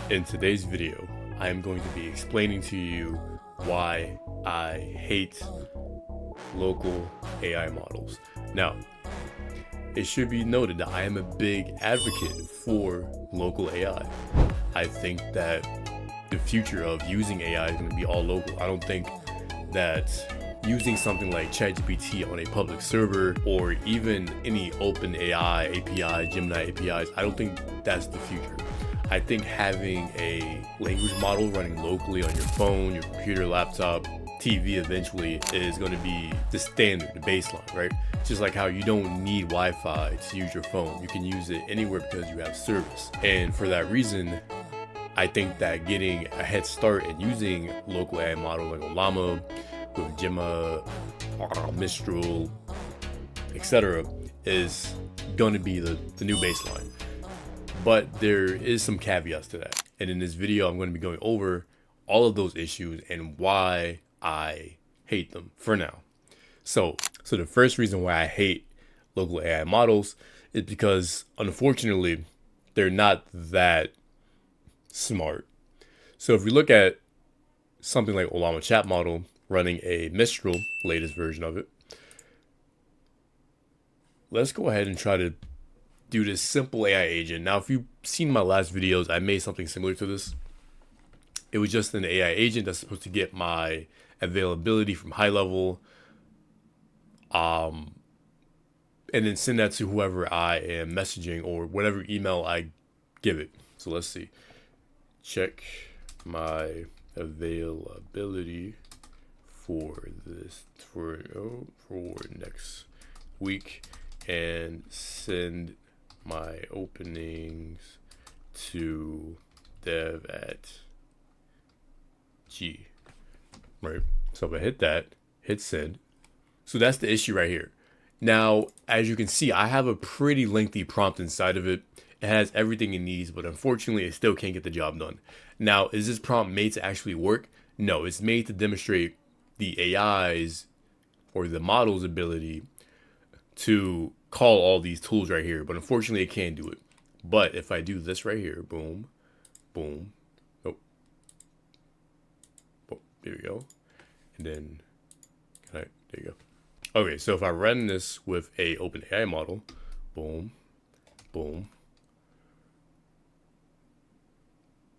In today's video, I am going to be explaining to you why I hate local AI models. Now, it should be noted that I am a big advocate for local AI. I think that the future of using AI is going to be all local. I don't think that using something like ChatGPT on a public server or even any OpenAI APIs, Gemini APIs, I don't think that's the future. I think having a language model running locally on your phone, your computer, laptop, TV eventually is going to be the standard, the baseline, right? Just like how you don't need Wi-Fi to use your phone. You can use it anywhere because you have service. And for that reason, I think that getting a head start and using local AI models like Ollama, with Gemma, Mistral, etc. is going to be the new baseline. But there is some caveats to that. And in this video, I'm going to be going over all of those issues and why I hate them for now. So the first reason why I hate local AI models is because, unfortunately, they're not that smart. So if we look at something like Ollama chat model running a Mistral, latest version of it, let's go ahead and try to do this simple AI agent. Now, if you've seen my last videos, I made something similar to this. It was just an AI agent that's supposed to get my availability from high level, and then send that to whoever I am messaging or whatever email I give it. So let's see. Check my availability for next week and send my openings to dev@g. Right. So if I hit that, hit send. So that's the issue right here. Now, as you can see, I have a pretty lengthy prompt inside of it. It has everything it needs, but unfortunately, it still can't get the job done. Now, is this prompt made to actually work? No, it's made to demonstrate the AI's or the model's ability to call all these tools right here, but unfortunately it can't do it. But if I do this right here, boom, boom, oh, there we go, and then there you go. Okay, so if I run this with a OpenAI model, boom, boom.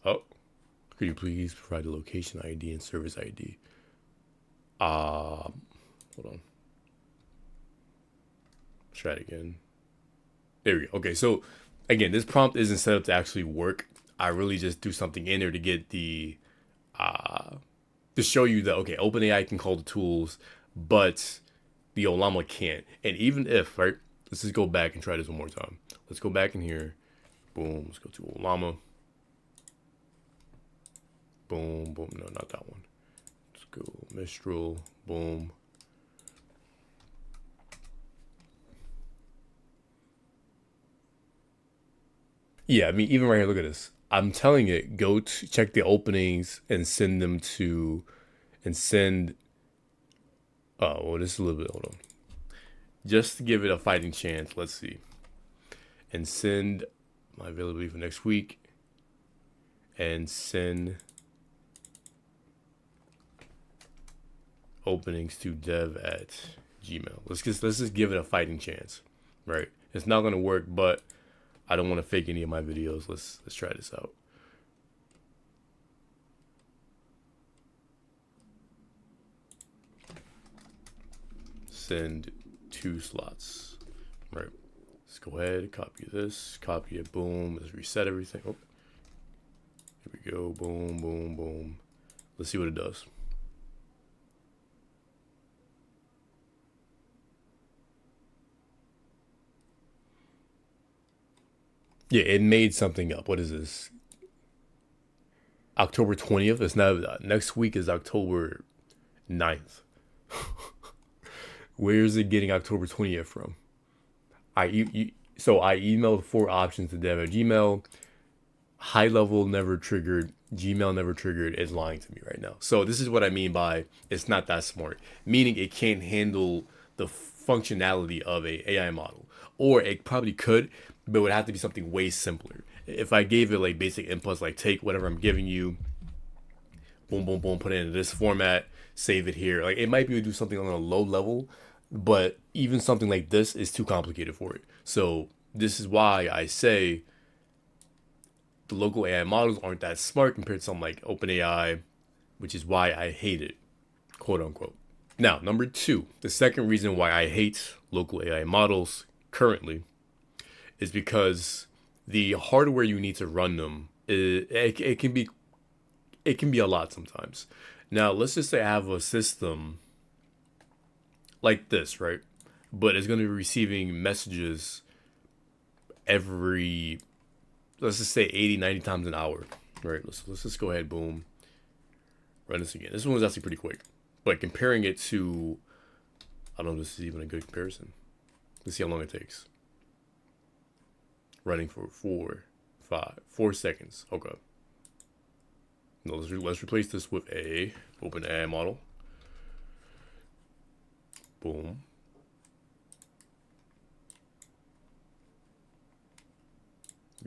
Oh, could you please provide the location ID and service ID? Hold on. Try it again. There we go. Okay, so again, this prompt isn't set up to actually work. I really just do something in there to get the to show you that okay, OpenAI can call the tools, but the Ollama can't. And even if, right, let's just go back and try this one more time. Let's go back in here. Boom. Let's go to Ollama. Boom, boom. No, not that one. Let's go Mistral. Boom. Yeah, I mean, even right here, look at this. I'm telling it, go to check the openings and send them to, and send, oh, well, this is a little bit, hold on. Just to give it a fighting chance, let's see. And send my availability for next week. And send openings to dev@gmail. Let's just give it a fighting chance, right? It's not gonna work, but I don't want to fake any of my videos. Let's try this out. Send 2 slots, right? Let's go ahead, copy this, copy it, boom. Let's reset everything. Oh, here we go, boom, boom, boom. Let's see what it does. Yeah, it made something up. What is this? October 20th. It's not, next week is October 9th. Where is it getting October 20th from? So I emailed 4 options to dev@gmail. High level never triggered. Gmail never triggered is lying to me right now. So this is what I mean by it's not that smart. Meaning it can't handle the functionality of a AI model. Or it probably could, but it would have to be something way simpler. if I gave it like basic inputs, like take whatever I'm giving you, boom, boom, boom, put it in this format, save it here. Like it might be able to do something on a low level, but even something like this is too complicated for it. So this is why I say the local AI models aren't that smart compared to something like OpenAI, which is why I hate it, quote unquote. Now, number two, the second reason why I hate local AI models currently is because the hardware you need to run them, it can be a lot sometimes. Now, let's just say I have a system like this, right? But it's going to be receiving messages every, let's just say 80, 90 times an hour, right? Let's just go ahead, boom, run this again. This one was actually pretty quick, but comparing it to, I don't know if this is even a good comparison. Let's see how long it takes. Running for 4 seconds. Okay. No, let's replace this with a OpenAI model. Boom.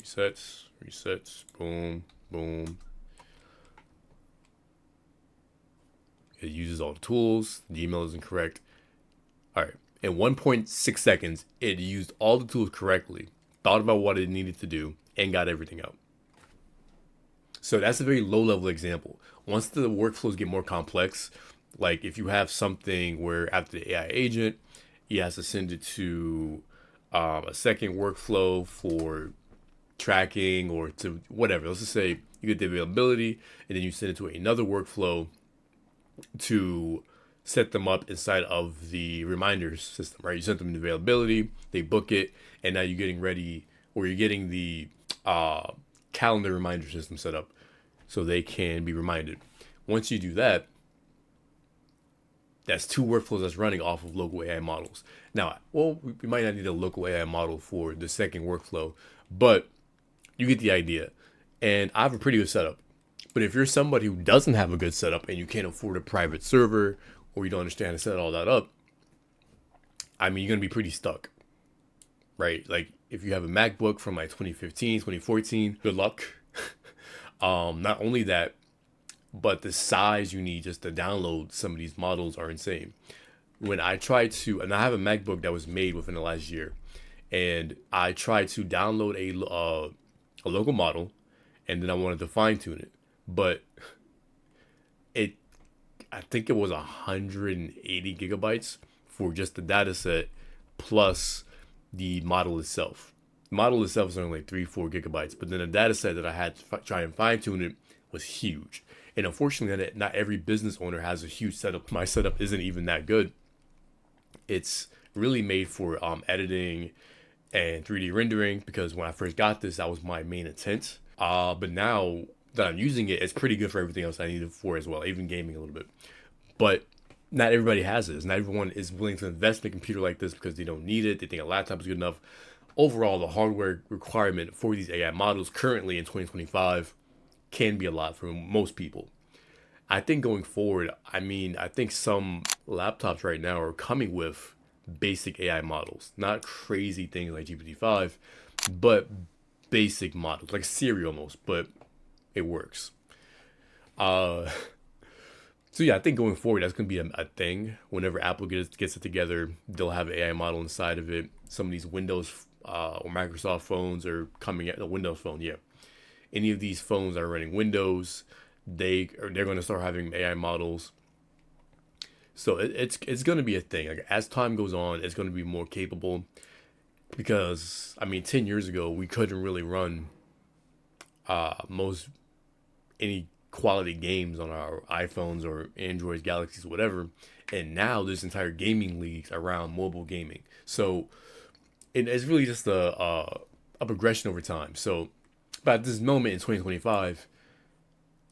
Resets, boom, boom. It uses all the tools. The email is incorrect. All right. In 1.6 seconds, it used all the tools correctly, thought about what it needed to do, and got everything out. So that's a very low level example. Once the workflows get more complex, like if you have something where after the AI agent, he has to send it to a second workflow for tracking or to whatever. Let's just say you get the availability and then you send it to another workflow to set them up inside of the reminders system, right? You sent them the availability, they book it, and now you're getting ready, or you're getting the calendar reminder system set up so they can be reminded. Once you do that, that's two workflows that's running off of local AI models. Now, well, we might not need a local AI model for the second workflow, but you get the idea. And I have a pretty good setup. But if you're somebody who doesn't have a good setup and you can't afford a private server or you don't understand how to set all that up, I mean, you're going to be pretty stuck, right? Like if you have a MacBook from like 2015, 2014, good luck. Not only that, but the size you need just to download some of these models are insane. When I tried to, and I have a MacBook that was made within the last year, and I tried to download a local model, and then I wanted to fine tune it, but I think it was 180 gigabytes for just the data set plus the model itself. The model itself is only like 3-4 gigabytes, but then the data set that I had to try and fine tune it was huge. And unfortunately, not every business owner has a huge setup. My setup isn't even that good. It's really made for editing and 3D rendering, because when I first got this, that was my main intent. But now that I'm using it, it's pretty good for everything else I need it for as well, even gaming a little bit. But not everybody has this. Not everyone is willing to invest in a computer like this because they don't need it. They think a laptop is good enough. Overall, the hardware requirement for these AI models currently in 2025 can be a lot for most people. I think going forward, I think some laptops right now are coming with basic AI models, not crazy things like GPT-5, but basic models, like Siri almost, but it works. So yeah, I think going forward, that's going to be a thing. Whenever Apple gets it together, they'll have an AI model inside of it. Some of these Windows or Microsoft phones are coming out, the Windows phone, yeah. Any of these phones that are running Windows, they're going to start having AI models. So it's going to be a thing. Like as time goes on, it's going to be more capable, because 10 years ago we couldn't really run most any quality games on our iPhones or Androids, Galaxies, whatever. And now there's entire gaming leagues around mobile gaming. So it's really just a progression over time. So, but at this moment in 2025,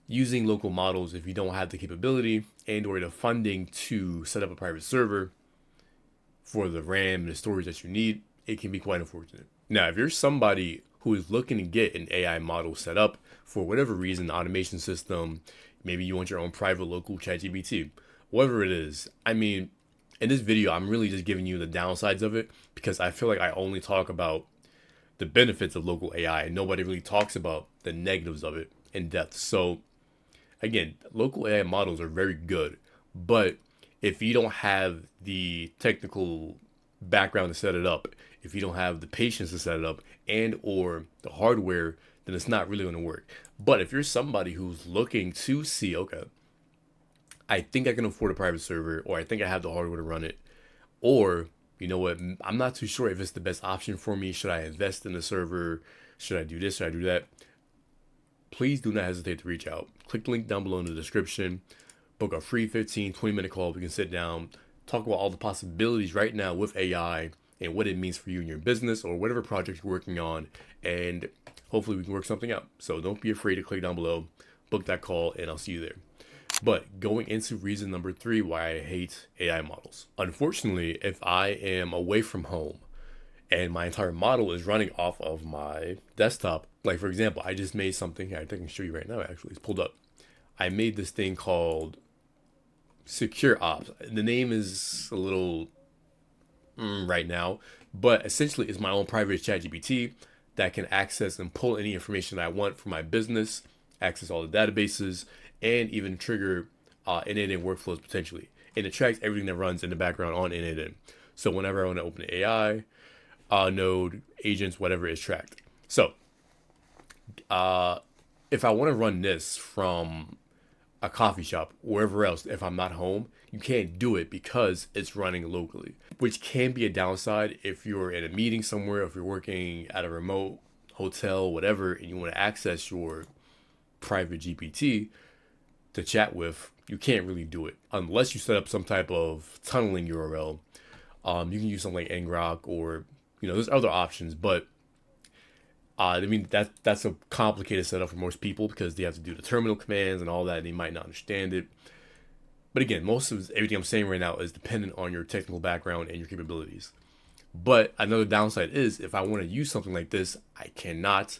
using local models, if you don't have the capability and or the funding to set up a private server for the RAM and the storage that you need, it can be quite unfortunate. Now, if you're somebody who is looking to get an AI model set up for whatever reason, automation system, maybe you want your own private local ChatGPT, whatever it is, in this video, I'm really just giving you the downsides of it, because I feel like I only talk about the benefits of local AI, and nobody really talks about the negatives of it in depth. So again, local AI models are very good, but if you don't have the technical background to set it up, if you don't have the patience to set it up and or the hardware, then it's not really going to work. But if you're somebody who's looking to see, okay, I think I can afford a private server, or I think I have the hardware to run it, or you know what, I'm not too sure if it's the best option for me. Should I invest in the server? Should I do this? Should I do that? Please do not hesitate to reach out. Click the link down below in the description. Book a free 15, 20-minute call. We can sit down, talk about all the possibilities right now with AI and what it means for you and your business or whatever project you're working on. And hopefully we can work something out. So don't be afraid to click down below, book that call, and I'll see you there. But going into reason number 3 why I hate AI models. Unfortunately, if I am away from home and my entire model is running off of my desktop, like for example, I just made something here. I think I can show you right now, actually. It's pulled up. I made this thing called Secure Ops. The name is a little right now, but essentially it's my own private ChatGPT that can access and pull any information that I want for my business, access all the databases, and even trigger N8N workflows potentially. And it tracks everything that runs in the background on N8N. So whenever I want to open an AI node, agents, whatever is tracked. So if I want to run this from a coffee shop, wherever else, if I'm not home, you can't do it because it's running locally, which can be a downside if you're in a meeting somewhere, if you're working at a remote hotel, whatever, and you want to access your private GPT to chat with. You can't really do it unless you set up some type of tunneling URL. You can use something like ngrok, or there's other options, but I mean that's a complicated setup for most people because they have to do the terminal commands and all that, and they might not understand it. But again, most of everything I'm saying right now is dependent on your technical background and your capabilities. But another downside is if I want to use something like this, I cannot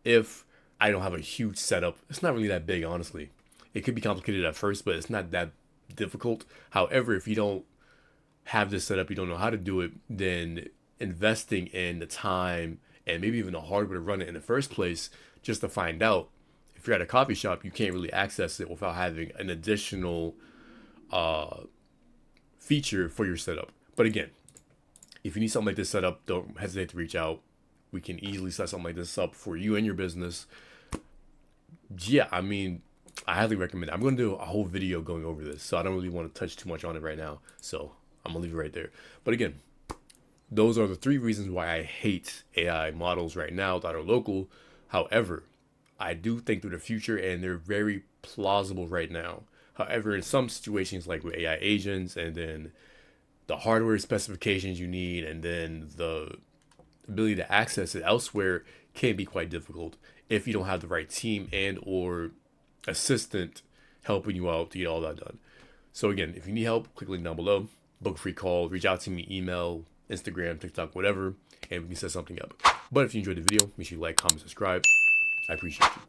if I don't have a huge setup. It's not really that big, honestly. It could be complicated at first, but it's not that difficult. However, if you don't have this set up, you don't know how to do it, then investing in the time and maybe even the hardware to run it in the first place, just to find out, if you're at a coffee shop, you can't really access it without having an additional feature for your setup. But again, if you need something like this set up, don't hesitate to reach out. We can easily set something like this up for you and your business. Yeah, I mean, I highly recommend it. I'm going to do a whole video going over this, so I don't really want to touch too much on it right now. So I'm going to leave it right there. But again, those are the 3 reasons why I hate AI models right now that are local. However, I do think through the future, and they're very plausible right now. However, in some situations like with AI agents, and then the hardware specifications you need, and then the ability to access it elsewhere can be quite difficult if you don't have the right team and or assistant helping you out to get all that done. So again, if you need help, click the link down below, book a free call, reach out to me, email, Instagram, TikTok, whatever, and we can set something up. But if you enjoyed the video, make sure you like, comment, subscribe. I appreciate you.